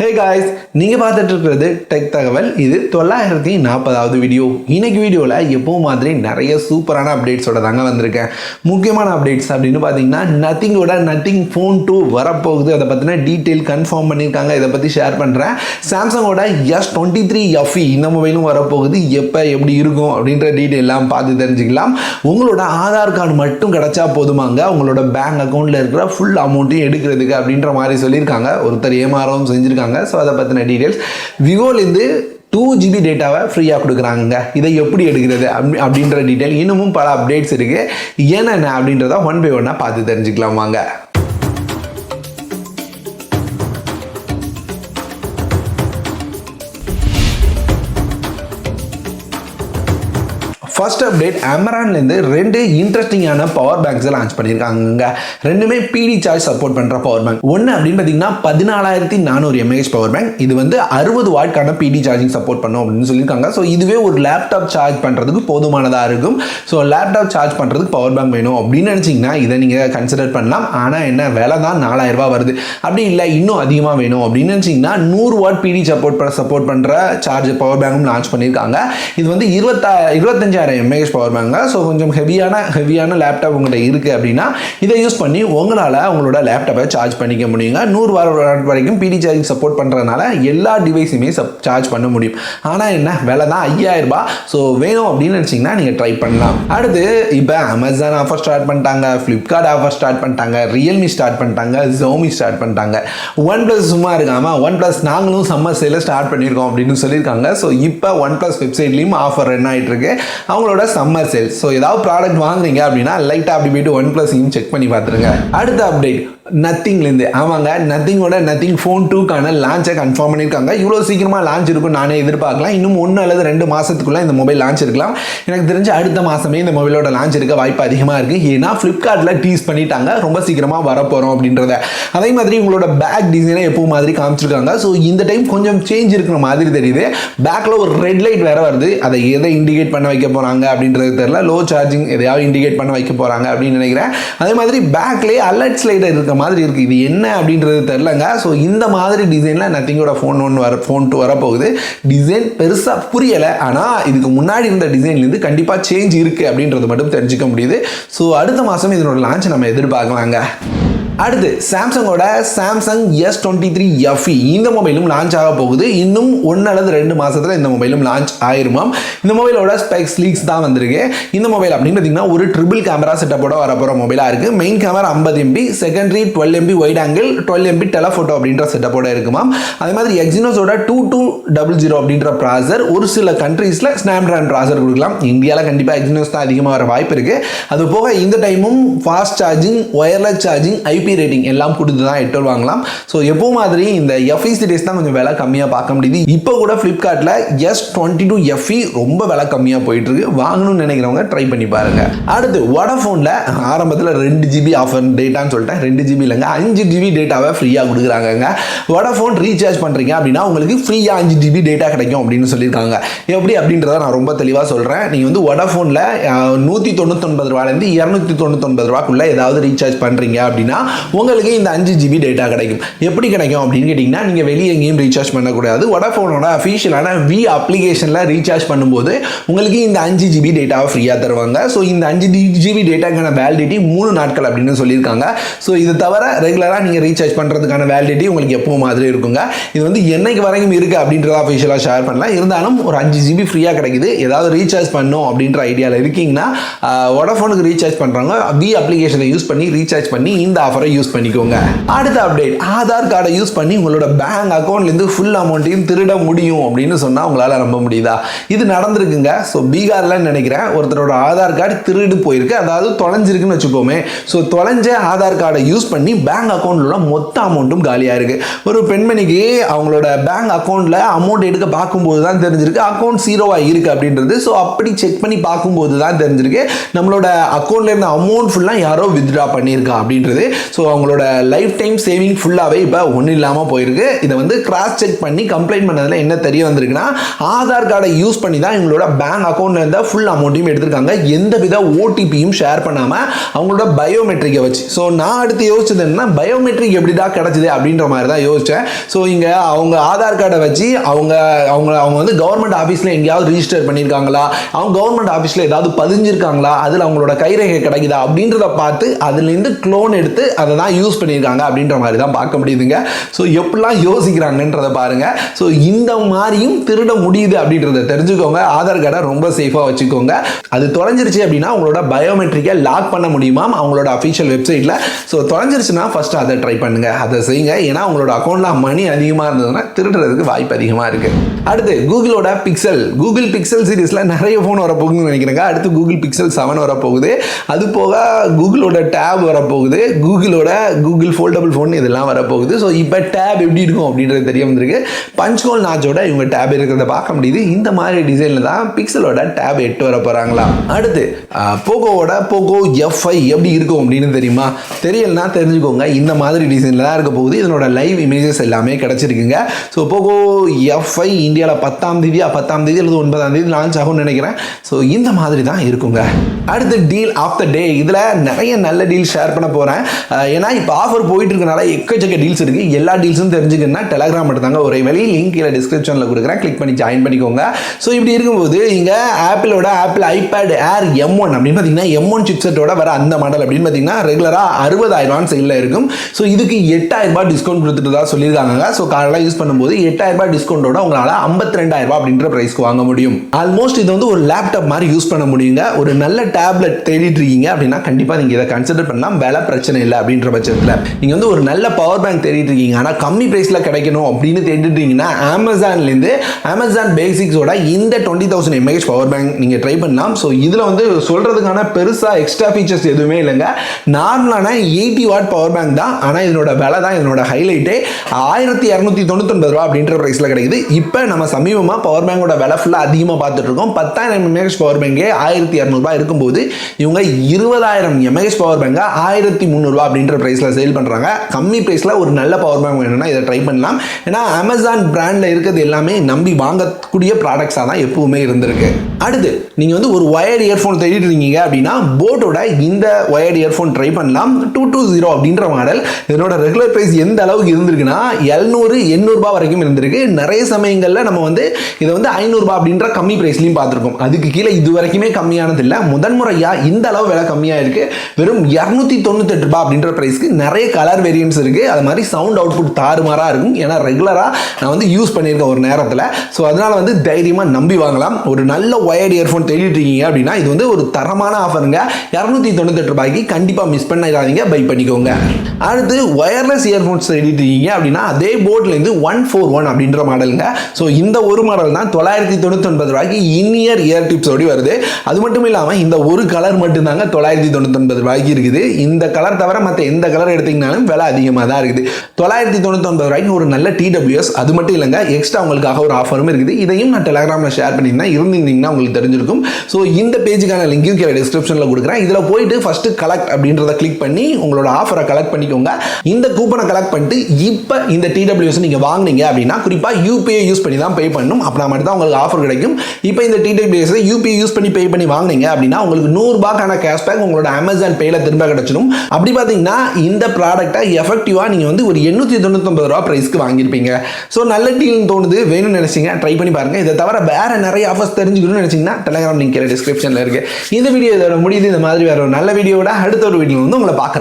Hey guys, நீங்க பார்த்துட்டு இருக்கிறது டெக் தகவல். இது 940வது வீடியோ. இன்னைக்கு வீடியோல எப்பவும் மாதிரி நிறைய சூப்பரான அப்டேட்ஸோட தாங்க வந்திருக்கேன். முக்கியமான அப்டேட்ஸ் அப்படின்னு பார்த்தீங்கன்னா நத்திங்கோட நத்திங் ஃபோன் 2 வரப்போகுது. அதை பற்றின டீட்டெயில் கன்ஃபார்ம் பண்ணியிருக்காங்க. இதை பற்றி ஷேர் பண்ணுறேன். சாம்சங்கோட S23 FE இந்த மொபைலும் வரப்போகுது. எப்போ எப்படி இருக்கும் அப்படின்ற டீட்டெயிலாம் பார்த்து தெரிஞ்சுக்கலாம். உங்களோட ஆதார் கார்டு மட்டும் கிடைச்சா போதுமாங்க உங்களோட பேங்க் அக்கௌண்ட்டில் இருக்கிற ஃபுல் அமௌண்ட்டையும் எடுக்கிறதுக்கு அப்படின்ற மாதிரி சொல்லியிருக்காங்க. ஒருத்தர் ஏமாறவும் செஞ்சுருக்காங்க. ஸோ அதை பற்றின டீட்டெயில்ஸ் விவோலேருந்து 2GB டேட்டாவை ஃப்ரீயாக கொடுக்குறாங்க. இதை எப்படி எடுக்கிறது அப்படின்ற டீட்டெயில் இன்னமும் பல அப்டேட்ஸ் இருக்குது. என்னென்ன அப்படின்றத ஒன் பை ஒன்னாக பார்த்து தெரிஞ்சுக்கலாம் வாங்க. ஃபர்ஸ்ட் அப்டேட் Ambraneலேருந்து ரெண்டு இன்ட்ரெஸ்டிங்கான பவர் பேங்க்ஸை லான்ச் பண்ணியிருக்காங்க. ரெண்டுமே பிடி சார்ஜ் சப்போர்ட் பண்ணுற பவர் பேங்க். ஒன்று அப்படின்னு பார்த்தீங்கன்னா 14400 mAh பவர் பேங்க். இது வந்து 60 வாட்கான பிடி சார்ஜிங் சப்போர்ட் பண்ணும் அப்படின்னு சொல்லியிருக்காங்க. ஸோ இதுவே ஒரு லேப்டாப் சார்ஜ் பண்ணுறதுக்கு போதுமானதாக இருக்கும். ஸோ லேப்டாப் சார்ஜ் பண்ணுறதுக்கு பவர் பேங்க் வேணும் அப்படின்னு நினச்சிங்கன்னா இதை நீங்கள் கன்சிடர் பண்ணலாம். ஆனால் என்ன விலை தான் 4000 ரூபா வருது. அப்படி இல்லை இன்னும் அதிகமாக வேணும் அப்படின்னு நினச்சிங்கன்னா 100 வாட் பிடி சப்போர்ட் பண்ணுற சார்ஜ் பவர் பேங்கும் லான்ச் பண்ணியிருக்காங்க. இது வந்து 25,000 mAh பவர் பேங்க். ஸோ கொஞ்சம் ஹெவியான லேப்டாப் உங்கள்கிட்ட இருக்குது அப்படின்னா இதை யூஸ் பண்ணி உங்களால் உங்களோட லேப்டாப்பை சார்ஜ் பண்ணிக்க முடியுங்க. 100 வாட் வரைக்கும் பிடி சார்ஜிங் சப்போர்ட் பண்ணுறதுனால எல்லா டிவைஸுமே சார்ஜ் பண்ண முடியும். ஆனால் என்ன விலை தான் 5000 ரூபாய். ஸோ வேணும் அப்படின்னு நினச்சிங்கன்னா நீங்கள் ட்ரை பண்ணலாம். அடுத்து இப்போ அமேசான் ஆஃபர் ஸ்டார்ட் பண்ணிட்டாங்க, ஃப்ளிப்கார்ட் ஆஃபர் ஸ்டார்ட் பண்ணிட்டாங்க, ரியல்மி ஸ்டார்ட் பண்ணிட்டாங்க, Xiaomi ஸ்டார்ட் பண்ணிட்டாங்க. Oneplus சும்மா இருக்காமல் Oneplus நாங்களும் சம்மர் சேலை ஸ்டார்ட் பண்ணியிருக்கோம் அப்படின்னு சொல்லியிருக்காங்க. ஸோ இப்போ Oneplus வெப்சைட்லேயும் ஆஃபர் ரன் ஆகிட்டு இருக்கு அவங்களோட சம்மர் சேல். ஸோ ஏதாவது ப்ராடக்ட் வாங்குறீங்க அப்படின்னா லைட்டாக அப்படி போயிட்டு Oneplus-ஐயும் செக் பண்ணி பார்த்துருங்க. அடுத்த அப்டேட் நத்திங்லேருந்து. ஆமாங்க, நத்திங்கோட நத்திங் ஃபோன் 2க்கான லான்ச்சை கன்ஃபார்ம் பண்ணியிருக்காங்க. இவ்வளோ சீக்கிரமாக லான்ச் இருக்கும் நானே எதிர்பார்க்கலாம். இன்னும் 1 அல்லது 2 மாதத்துக்குள்ளே இந்த மொபைல் லான்ச் இருக்கலாம். எனக்கு தெரிஞ்ச அடுத்த மாதமே இந்த மொபைலோட லான்ச் இருக்க வாய்ப்பு அதிகமாக இருக்குது. ஏன்னா ஃப்ளிப்கார்ட்டில் டீஸ் பண்ணிட்டாங்க ரொம்ப சீக்கிரமாக வரப்போகிறோம் அப்படின்றத. அதே மாதிரி உங்களோட பேக் டிசைனை எப்போ மாதிரி காமிச்சிருக்காங்க. ஸோ இந்த டைம் கொஞ்சம் சேஞ்ச் இருக்கிற மாதிரி தெரியுது. பேக்கில் ஒரு ரெட் லைட் வேறு வருது. அதை எதை இண்டிகேட் பண்ண வைக்க போகிறாங்க அப்படின்றது தெரியல. லோ சார்ஜிங் எதையாவது இண்டிகேட் பண்ண வைக்க போகிறாங்க அப்படின்னு நினைக்கிறேன். அதே மாதிரி பேக்லேயே அலர்ட் ஸ்லைடர் இருக்க மாதிரி இருக்குது. இது என்ன அப்படின்றது தெரியலங்க. ஸோ இந்த மாதிரி டிசைனில் நத்திங்கோட ஃபோன் 2 வரப்போகுது. டிசைன் பெருசாக புரியலை. ஆனால் இதுக்கு முன்னாடி இருந்த டிசைன்லேருந்து கண்டிப்பாக சேஞ்ச் இருக்குது அப்படின்றது மட்டும் தெரிஞ்சுக்க முடியுது. ஸோ அடுத்த மாதம் இதனோட லான்ச் நம்ம எதிர்பார்க்கலாங்க. அடுத்து சாம்சங்கோட சாம்சங் S23 FE இந்த மொபைலும் லான்ச் ஆக போகுது. இன்னும் 1 அல்லது 2 மாதத்தில் இந்த மொபைலும் லான்ச் ஆயிருமாம். இந்த மொபைலோட ஸ்பெக்ஸ் லீக்ஸ் தான் வந்திருக்கு. இந்த மொபைல் அப்படின்னு பார்த்தீங்கன்னா ஒரு ட்ரிபிள் கேமரா செட்டப்போட வரப்போகிற மொபைலாக இருக்குது. Main camera 50 MB, secondary 12 MB wide angle, 12 MB telephoto அப்படின்ற செட்டப்போட இருக்குமாம். அதே மாதிரி எக்ஸினோஸோட 2200 அப்படின்ற ப்ராசர். ஒரு சில கண்ட்ரீஸில் ஸ்னாப்ட்ராகன் ப்ராசர் கொடுக்கலாம். இந்தியாவில் கண்டிப்பாக எக்ஸினோஸ் தான் அதிகமாக வர வாய்ப்பு இருக்குது. அது போக இந்த டைமும் fast charging, wireless charging, IP rating எல்லாம் கொடுத்து தான் எட்டு வாங்கலாம். ஸோ எப்போ மாதிரி இந்த FE சீரிஸ் தான் கொஞ்சம் விலை கம்மியாக பார்க்க முடியுது. இப்போ கூட ஃப்ளிப்கார்ட்டில் S22 FE ரொம்ப விலை கம்மியாக போயிட்டு இருக்கு. வாங்கணும்னு நினைக்கிறவங்க ட்ரை பண்ணி பாருங்க. அடுத்து Vodafoneல ஆரம்பத்தில் 2GB ஆஃபர் டேட்டான்னு சொல்லிட்டேன். 2GB இல்லைங்க 5GB டேட்டாவை ஃப்ரீயாக கொடுக்குறாங்க. Vodafone ரீசார்ஜ் பண்ணுறீங்க அப்படின்னா உங்களுக்கு ஃப்ரீயாக 5GB டேட்டா கிடைக்கும் அப்படின்னு சொல்லியிருக்காங்க. எப்படி அப்படின்றத நான் ரொம்ப தெளிவாக சொல்கிறேன். நீங்கள் வந்து Vodafoneல 199 ரூபாயிலேருந்து 299 ரூபாய்க்குள்ள ஏதாவது ரீசார்ஜ் பண்ணுறீங்க அப்படின்னா உங்களுக்கு இந்த 5GB டேட்டா கிடைக்கும். எப்படி கிடைக்கும் அப்படின்னு கேட்டிங்கன்னா நீங்கள் வெளியே எங்கேயும் ரீசார்ஜ் பண்ணக்கூடாது. Vodafoneோட அஃபீஷியலான வி அப்ளிகேஷனில் ரீசார்ஜ் பண்ணும்போது உங்களுக்கு இந்த 5GB டேட்டாவை ஃப்ரீயாக தருவாங்க. ஸோ இந்த 5GB டேட்டாக்கான வேலிடிட்டி 3 நாட்கள் அப்படின்னு சொல்லியிருக்காங்க. ஸோ இது தவிர ரெகுலராக நீங்கள் ரீசார்ஜ் பண்ணுறதுக்கான வேலிடிட்டி உங்களுக்கு எப்போ மாதிரி இருக்குங்க. இது வந்து என்னைக்கு வரைக்கும் இருக்குது அப்படின்றத அஃபீஷியலாக ஷேர் பண்ணலாம். இருந்தாலும் ஒரு 5GB ஃப்ரீயாக கிடைக்குது. ஏதாவது ரீசார்ஜ் பண்ணணும் அப்படின்ற ஐடியாவில் இருக்கீங்கன்னா Vodafoneக்கு ரீசார்ஜ் பண்ணுறாங்க வி அப்ளிகேஷனை யூஸ் பண்ணி ரீசார்ஜ் பண்ணி இந்த ஆஃபரை யூஸ் பண்ணிக்கோங்க. அடுத்த அப்டேட் ஆதார் கார்டை யூஸ் பண்ணி உங்களோட பேங்க் அக்கௌண்ட்லேருந்து ஃபுல் அமௌண்ட்டையும் திருட முடியும் அப்படின்னு சொன்னால் உங்களால் நம்ப முடியுதா? இது நடந்திருக்குங்க. ஸோ பீகாரில் நினைக்கிறேன் ஒருத்தரோட ஆதார் கார்டு திருடு போயிருக்கு. அதாவது தொலைஞ்சிருக்குன்னு வச்சுக்கோமே. ஸோ தொலைஞ்ச ஆதார் கார்டை யூஸ் பண்ணி பேங்க் அக்கௌண்ட்ல மொத்த அமௌண்ட்டும் காலியாக இருக்கு. ஒரு பெண்மணிக்கு அவங்களோட பேங்க் அக்கௌண்ட்ல அமௌண்ட் எடுக்க பார்க்கும்போது தான் தெரிஞ்சிருக்கு அக்கௌண்ட் 0 இருக்கு அப்படின்றது. ஸோ அப்படி செக் பண்ணி பார்க்கும்போது தான் தெரிஞ்சிருக்கு நம்மளோட அக்கௌண்ட்ல இருந்த அமௌண்ட் ஃபுல்லாக யாரோ வித்ட்ரா பண்ணியிருக்கா அப்படின்றது. ஸோ அவங்களோட லைஃப் டைம் சேவிங் ஃபுல்லாகவே இப்போ ஒன்றும் இல்லாமல் போயிருக்கு. இதை வந்து கிராஸ் செக் பண்ணி கம்ப்ளைண்ட் பண்ணதில் என்ன தெரிய வந்திருக்குன்னா, ஆதார் கார்டை யூஸ் பண்ணி தான் எங்களோட பேங்க் அக்கௌண்ட்ல இருந்த ஃபுல் அமௌண்ட்டையும் எடுத்திருக்காங்க, எந்தவித ஓடிபியும் ஷேர் பண்ணாமல் அவங்களோட பயோமெட்ரிக்கை வச்சு. ஸோ நான் அடுத்து யோசிச்சது என்ன, பயோமெட்ரிக் எப்படி தான் கிடச்சிது அப்படின்ற மாதிரி தான் யோசித்தேன். ஸோ இங்கே அவங்க ஆதார் கார்டை வச்சு அவங்க வந்து கவர்மெண்ட் ஆஃபீஸில் எங்கேயாவது ரிஜிஸ்டர் பண்ணியிருக்காங்களா, அவங்க கவர்மெண்ட் ஆஃபீஸில் ஏதாவது பதிஞ்சிருக்காங்களா, அதில் அவங்களோட கைரேகை கிடைக்குதா அப்படின்றத பார்த்து அதுலேருந்து க்ளோன் எடுத்து அதை தான் யூஸ் பண்ணியிருக்காங்க அப்படின்ற மாதிரி தான் பார்க்க முடியுதுங்க. ஸோ எப்படிலாம் யோசிக்கிறாங்கன்றத பாருங்க. ஸோ இந்த மாதிரியும் திருட முடியுது அப்படின்றத தெரிஞ்சுக்கோங்க. ஆதார் கார்டை ரொம்ப சேஃபாக வச்சுக்கோங்க. அது தொலைஞ்சிருச்சு அப்படின்னா உங்களோட பயோமெட்ரிக்கை லாக் பண்ண முடியுமா அவங்களோட அஃபிஷியல் வெப்சைட்டில். ஸோ தொலைஞ்சிருச்சுன்னா ஃபர்ஸ்ட் அதை ட்ரை பண்ணுங்க, அதை செய்யுங்க. ஏன்னா உங்களோட அக்கௌண்ட்டில் மணி அதிகமாக இருந்ததுன்னா திருடுறதுக்கு வாய்ப்பு அதிகமாக இருக்குது. அடுத்து கூகுளோட பிக்சல், கூகுள் பிக்சல் சீரீஸில் நிறைய ஃபோன் வரப்போகுதுன்னு நினைக்கிறேங்க. அடுத்து கூகுள் பிக்சல் 7 வரப்போகுது. அது போக கூகுளோட டேப் வரப்போகுது, கூகுள் ஃபோல்டபுள் ஃபோன் இதெல்லாம் வரப்போகுது. ஸோ இப்போ டேப் எப்படி இருக்கும் அப்படின்றது தெரிய வந்திருக்கு. பஞ்ச்கோல் நாச்சோட இவங்க டேப் இருக்கிறத பார்க்க முடியுது. இந்த மாதிரி டிசைனில் தான் பிக்சலோட டேப் 8 வர போகிறாங்களா. அடுத்து போகோவோட போகோ F5 எப்படி இருக்கும் அப்படின்னு தெரியுமா? தெரியலனா தெரிஞ்சுக்கோங்க. இந்த மாதிரி டிசைனில் தான் இருக்க போகுது. இதனோட லைவ் இமேஜஸ் எல்லாமே கிடச்சிருக்குங்க. ஸோ போகோ F5 இந்தியாவில் 10ஆம் தேதி அல்லது 9ஆம் தேதி லான்ச் ஆகும்னு நினைக்கிறேன். ஸோ இந்த மாதிரி தான் இருக்குங்க. அடுத்து டீல் ஆஃப் த டே, இதில் நிறைய நல்ல டீல் ஷேர் பண்ண போகிறேன். ஏன்னா இப்போ ஆஃபர் போயிட்டு இருக்கனால எக்கச்சக்க டீல்ஸ் இருக்குது. எல்லா டீல்ஸும் தெரிஞ்சுக்கணும்னா டெலகிராம் எடுத்தாங்க ஒரே வழி, லிங்க் கீழே டிஸ்கிரிப்ஷனில் கொடுக்குறேன், கிளிக் பண்ணி ஜாயின் பண்ணிக்கோங்க. ஸோ இப்படி இருக்கும்போது இங்கே ஆப்பிள் ஐபேட் ஏர் M1 அப்படின்னு பார்த்தீங்கன்னா M1 சிப்செட்டோட வர அந்த மாடல் அப்படின்னு பார்த்தீங்கன்னா ரெகுலராக 60,000 சைடில் இருக்கும். ஸோ இதுக்கு 8,000 டிஸ்கவுண்ட் கொடுத்துட்டு தான் சொல்லியிருக்காங்க. ஸோ காரெல்லாம் யூஸ் பண்ணும்போது 8,000 டிஸ்கவுண்டோட உங்களால் 52,000 அப்படின்ற பிரைஸ்க்கு வாங்க முடியும். ஆல்மோஸ்ட் இது வந்து ஒரு லேப்டாப் மாதிரி யூஸ் பண்ண முடியுங்க. ஒரு நல்ல டேப்லெட் தேடிட்டு இருக்கீங்க அப்படின்னா கண்டிப்பாக நீங்கள் இதை கன்சிடர் பண்ணலாம். விலை பிரச்சனை இல்லை அப்படின்ற பட்சத்தில் நீங்கள் வந்து ஒரு நல்ல பவர் பேங்க் தேடிட்டு இருக்கீங்க, ஆனால் கம்மி பிரைஸில் கிடைக்கணும் அப்படின்னு தேடிட்டு இருக்கீங்கன்னா அமேசான்லேருந்து அமேசான் பேசிக்ஸோட இந்த 20,000 mAh பவர் பேங்க் நீங்கள் ட்ரை பண்ணலாம். ஸோ இதில் வந்து சொல்கிறதுக்கான பெருசாக எக்ஸ்ட்ரா ஃபீச்சர்ஸ் எதுவுமே இல்லைங்க. நார்மலான 80 வாட் பவர் பேங்க் தான். ஆனால் இதனோட விலை தான் இதனோட ஹைலைட்டே. 1,299 ரூபா அப்படின்ற பிரைஸில் கிடைக்குது. இப்போ நம்ம சமீபமாக பவர் பேங்கோட விலை ஃபுல்லாக அதிகமாக பார்த்துட்டு இருக்கோம். 10,000 mAh பவர் பேங்கே 1,200 இருக்கும்போது இவங்க 20,000 mAh பவர் பேங்கை 1,300 அப்படின்ற பிரைஸில் சேல் பண்ணுறாங்க. கம்மி பிரைஸில் ஒரு நல்ல பவர் பேங்க் வேணும்னா இதை ட்ரை பண்ணலாம். ஏன்னா அமேசான் பிராண்டில் இருக்கிறது எல்லாமே நம்பி வாங்கக்கூடிய ப்ராடக்ட்ஸாக தான் எப்பவுமே இருந்திருக்கு. அடுத்து நீங்கள் வந்து ஒரு வயர்டு இயர்ஃபோன் தேடிட்டு இருக்கீங்க அப்படின்னா போட்டோட இந்த வயர்டு இயர்ஃபோன் ட்ரை பண்ணலாம். 220 அப்படின்ற மாடல். இதனோட ரெகுலர் பிரைஸ் எந்த அளவுக்கு இருந்திருக்குன்னா 700-800 ரூபாய் வரைக்கும் இருந்திருக்கு. நிறைய சமயங்களில் நம்ம வந்து இதை வந்து 500 ரூபாய் அப்படின்ற கம்மி பிரைஸ்லையும் பார்த்துருக்கோம். அதுக்கு கீழே இது வரைக்குமே கம்மியானது இல்லை. முதன்முறையாக இந்த அளவு விலை கம்மியாக இருக்குது. வெறும் 298 ரூபாய் அப்படின்ற பிரைஸ்க்கு நிறைய கலர் வேரியன்ட்ஸ் இருக்குது. அது மாதிரி சவுண்ட் அவுட்புட் தாறுமாறாக இருக்கும். ஏன்னா ரெகுலராக நான் வந்து யூஸ் பண்ணியிருக்கேன் ஒரு நேரத்தில். ஸோ அதனால் வந்து தைரியமாக நம்பி வாங்கலாம். ஒரு நல்ல வயர்டு இயர்ஃபோன் தேடிட்டு இருக்கீங்க அப்படின்னா இது வந்து ஒரு தரமான ஆஃபருங்க. 298 ரூபாய்க்கு கண்டிப்பாக மிஸ் பண்ணிடாதீங்க, பை பண்ணிக்கோங்க. அடுத்து வயர்லெஸ் இயர்ஃபோன்ஸ் தேடிட்டு இருக்கீங்க அப்படின்னா அதே போர்ட்லேருந்து 141 அப்படின்ற மாடலுங்க. ஸோ இந்த ஒரு மாடல் தான் 999 ரூபாய்க்கு இன்இயர் இயர் டிப்ஸோடு வருது. அது மட்டும் இல்லாமல் இந்த ஒரு கலர் மட்டும்தாங்க 999 ரூபாய்க்கு இருக்குது. இந்த கலர் தவிர மற்ற எந்த கலர் எடுத்தீங்கனாலும் விலை அதிகமாக தான் இருக்குது. 999 ரூபாய்க்கு ஒரு நல்ல TWS. அது மட்டும் இல்லைங்க, எக்ஸ்ட்ரா உங்களுக்காக ஒரு ஆஃபரும் இருக்குது. இதையும் நான் டெலகிராமில் ஷேர் பண்ணியிருந்தேன், இருந்தீங்கன்னா உங்களுக்கு தெரிஞ்சிருக்கும். ஸோ இந்த பேஜுக்கான லிங்கையும் கீழே டிஸ்கிரிப்ஷனில் கொடுக்குறேன். இதில் போயிட்டு ஃபர்ஸ்ட் கலெக்ட் அப்படின்றத கிளிக் பண்ணி உங்களோட ஆஃபரை கலெக்ட் பண்ணிக்கோங்க. இந்த கூப்பனை கலெக்ட் பண்ணிட்டு இப்போ இந்த TWS நீங்கள் வாங்கினீங்க அப்படின்னா குறிப்பாக UPI யூஸ் பண்ணி தான் பே பண்ணணும். அப்படின்னா மட்டும் தான் உங்களுக்கு ஆஃபர் கிடைக்கும். இப்போ இந்த TWS UPI யூஸ் பண்ணி பே பண்ணி வாங்கினீங்க அப்படின்னா உங்களுக்கு 100 ரூபாய்க்கான கேஷ்பேக் உங்களோட அமேசான் பேல திரும்ப கிடைச்சிடும். அப்படி பார்த்தீங்கன்னா இந்த ப்ராடக்ட்டை எஃபெக்டிவாக நீங்கள் வந்து ஒரு 899 ரூபா பிரைஸ்க்கு வாங்கியிருப்பீங்க. ஸோ நல்ல டீல்னு தோணுது, வேணும்னு நினைச்சீங்க ட்ரை பண்ணி பாருங்க. இதை தவிர வேற நிறைய ஆஃபர்ஸ் தெரிஞ்சுக்கணும்னு நினைச்சீங்கன்னா டெலகிராம் லிங்க் டிஸ்கிரிப்ஷனில் இருக்கு. இந்த வீடியோ இதோட முடியுது. இந்த மாதிரி வேற ஒரு நல்ல வீடியோட அடுத்த ஒரு வீடியோ வந்து உங்களை பார்க்குறேன்.